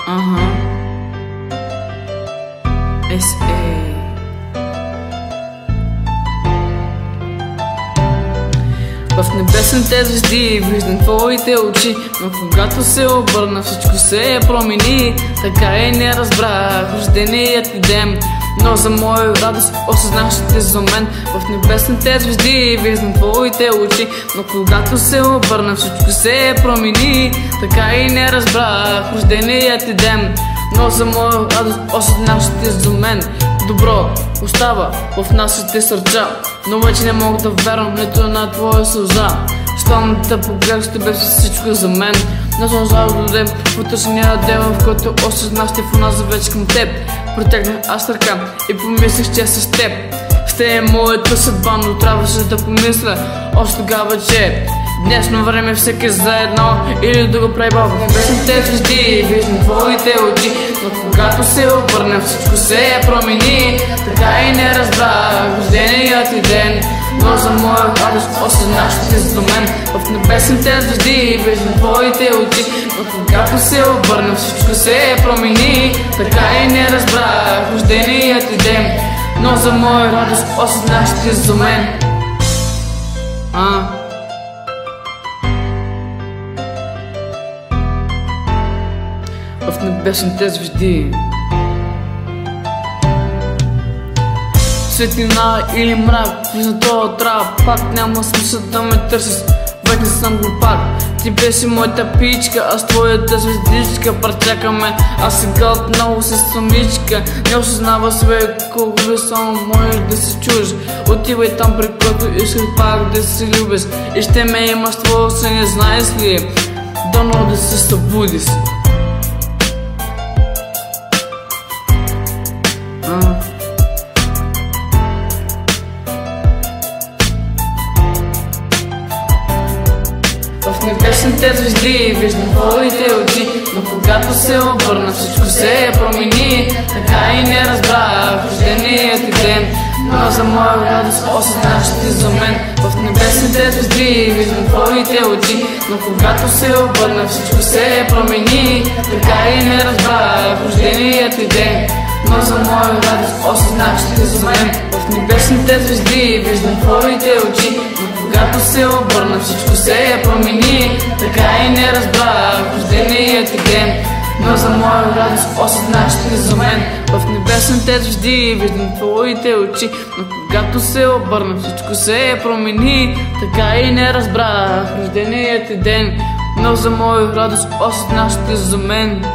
S.A. В небесните звезди виждам твоите очи, но когато се обърна всичко се промени. Така и не разбрах рожденият ти ден, но за моя радост осъзнах, че ти за мен. В небесните звезди виждам твоите очи, но когато се обърна всичко се промени. Така и не разбрах рожденият ти ден, но за моя радост осъзнах, че ти за мен. Добро остава в нашите сърца, но вече не мога да вярвам нито на твоя сълза. Щом те погледах, ще беше всичко за мен. Не съм знал до ден, вътрешния ден, в който осъзнах, ще в нас вече към теб. Протегнах аз ръка и помислих, че с теб ще е моята съдба, но трябваше да помисля още тогава, че днешно време всеки за едно или да го прави Бог. В небесните звезди виждам твоите очи, но когато се обърна всичко се промени. Така и не разбрах рожденият ти ден, но за моя радост осъзнах, че ти за мен. В небесните звезди виждам твоите очи, но когато се обърна всичко се промени. Така и не разбрах рожденият ти ден, но за моя радост осъзнах, че ти за мен. В небесните звезди светлина или мрак, за това трябва пак. Няма смисъл да ме търсиш, век не съм глупак. Ти беше моята пичка, аз твоята звездичка. Пречакаме, аз сега отново се самичка. Не осъзнава себе колко би само може да се чуеш. Отивай там, при който искаш пак да се любиш. И ще ме имаш твоя се, не знаеш ли? Дано да се събудиш. В небесните звезди виждам твоите очи, но когато се обърна всичко се промени. Така и не разбрах рожденият ти ден, но за моя радост осъзнах, че ти за мен. В небесните звезди виждам твоите очи, но когато се обърна всичко се промени. Така и не разбрах рожденият ти ден, но за моя радост осъзнах, че ти за мен. В небесните звезди виждам твоите очи, но когато се обърна всичко се промени. Така и не разбрах рожденият ти ден, но за моя радост осъзнах, че ти за мен. В небесните звезди виждам твоите очи, но когато се обърна всичко се промени. Така и не разбрах рожденият ти ден, но за моя радост осъзнах, че ти за мен.